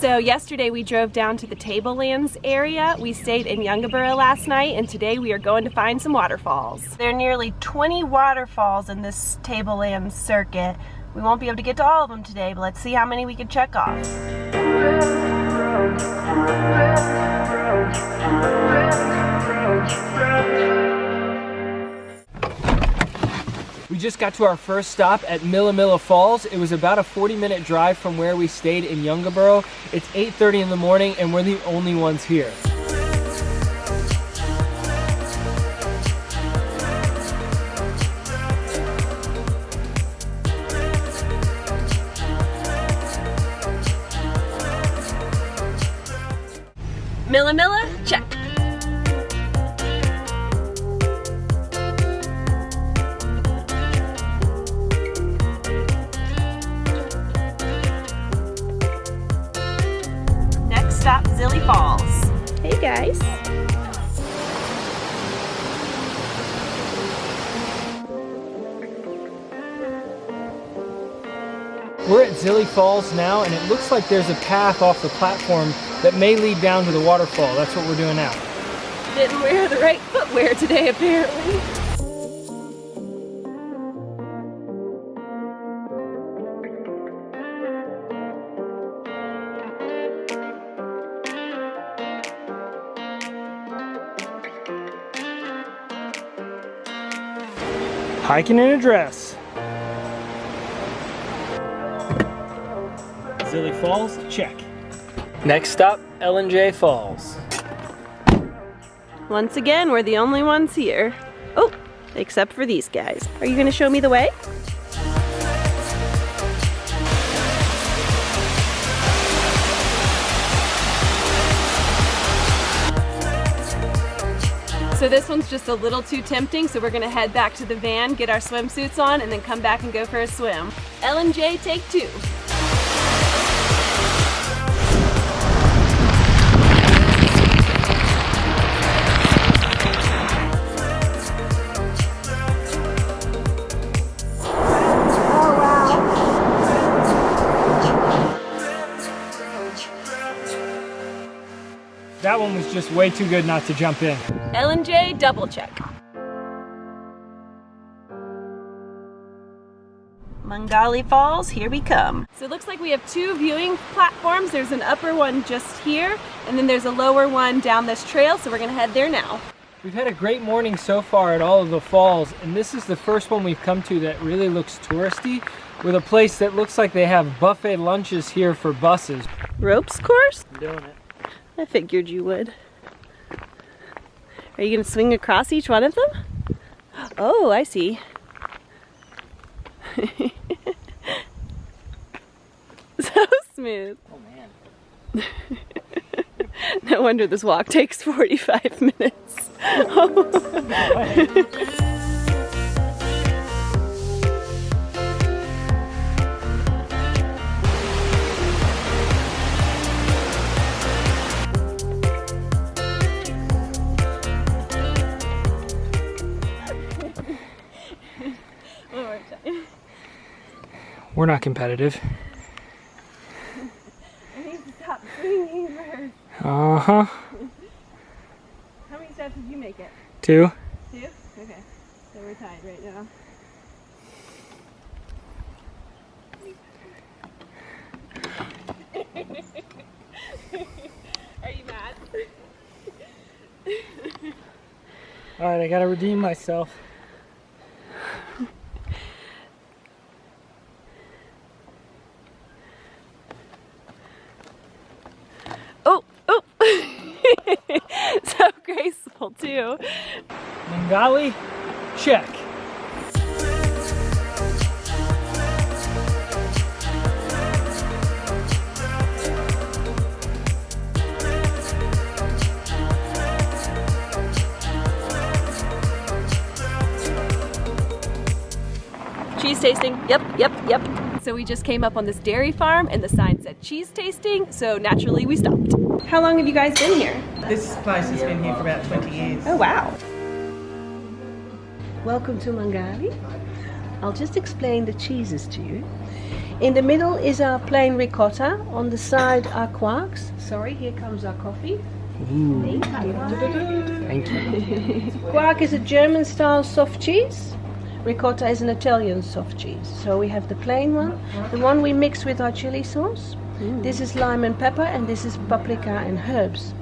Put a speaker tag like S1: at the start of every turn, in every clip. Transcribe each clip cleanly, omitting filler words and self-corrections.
S1: So yesterday we drove down to the Tablelands area. We stayed in Yungaburra last night, and today we are going to find some waterfalls. There are nearly 20 waterfalls in this Tablelands circuit. We won't be able to get to all of them today, but let's see how many we can check off.
S2: We just got to our first stop at Milla Milla Falls. It was about a 40-minute drive from where we stayed in Yungaburra. It's 8:30 in the morning and we're the only ones here.
S1: Milla Milla, check. Next stop, Zillie Falls. Hey guys.
S2: We're at Zillie Falls now, and it looks like there's a path off the platform that may lead down to the waterfall. That's what we're doing now.
S1: Didn't wear the right footwear today, apparently.
S2: Hiking in a dress. Zillie Falls, check. Next stop, Ellinjaa Falls.
S1: Once again, we're the only ones here. Oh, except for these guys. Are you gonna show me the way? So this one's just a little too tempting, so we're gonna head back to the van, get our swimsuits on, and then come back and go for a swim. Ellinjaa, take 2.
S2: That one was just way too good not to jump in.
S1: Ellinjaa, double check. Mungalli Falls, here we come. So it looks like we have 2 viewing platforms. There's an upper one just here, and then there's a lower one down this trail, so we're gonna head there now.
S2: We've had a great morning so far at all of the falls, and this is the first one we've come to that really looks touristy, with a place that looks like they have buffet lunches here for buses.
S1: Ropes course?
S2: I'm doing it.
S1: I figured you would. Are you gonna swing across each one of them? Oh, I see. So smooth.
S2: Oh man.
S1: No wonder this walk takes 45 minutes.
S2: We're not competitive.
S1: I need to stop swinging first.
S2: Uh-huh.
S1: How many steps did you make it?
S2: 2.
S1: 2? Okay. So we're tied right now. Are you mad?
S2: Alright, I gotta redeem myself.
S1: Oh, oh! So graceful too.
S2: Mungalli, check.
S1: Cheese tasting, yep. So we just came up on this dairy farm and the sign said cheese tasting, so naturally we stopped. How long have you guys been here?
S3: This place has been here for about 20 years.
S1: Oh wow.
S4: Welcome to Mungalli. I'll just explain the cheeses to you. In the middle is our plain ricotta. On the side are quarks. Sorry, here comes our coffee.
S2: Ooh. Thank you.
S4: Quark is a German style soft cheese. Ricotta is an Italian soft cheese. So we have the plain one, the one we mix with our chili sauce. This is lime and pepper, and this is paprika and herbs.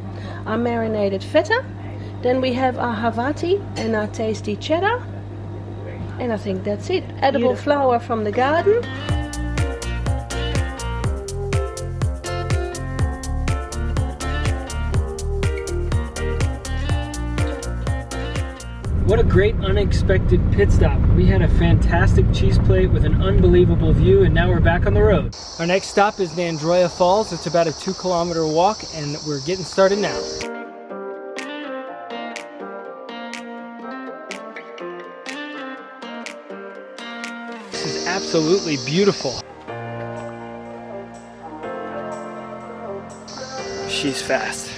S4: Our marinated feta. Then we have our Havarti and our tasty cheddar. And I think that's it. Edible flower from the garden.
S2: What a great unexpected pit stop. We had a fantastic cheese plate with an unbelievable view, and now we're back on the road. Our next stop is Daintree Falls. It's about a 2-kilometer walk, and we're getting started now. This is absolutely beautiful. She's fast.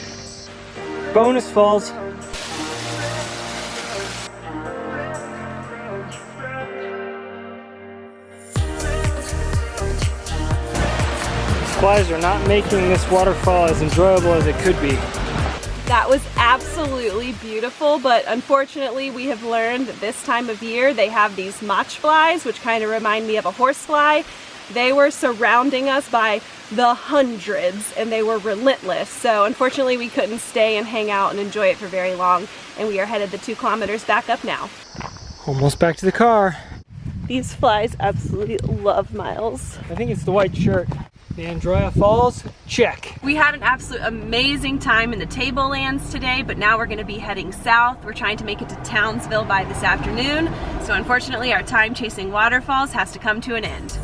S2: Bonus falls. Flies are not making this waterfall as enjoyable as it could be.
S1: That was absolutely beautiful, but unfortunately we have learned that this time of year they have these mach flies, which kind of remind me of a horsefly. They were surrounding us by the hundreds and they were relentless. So unfortunately we couldn't stay and hang out and enjoy it for very long, and we are headed the 2 kilometers back up now.
S2: Almost back to the car.
S1: These flies absolutely love Miles.
S2: I think it's the white shirt. Daintree Falls, check.
S1: We had an absolute amazing time in the Tablelands today, but now we're going to be heading south. We're trying to make it to Townsville by this afternoon, so unfortunately our time chasing waterfalls has to come to an end.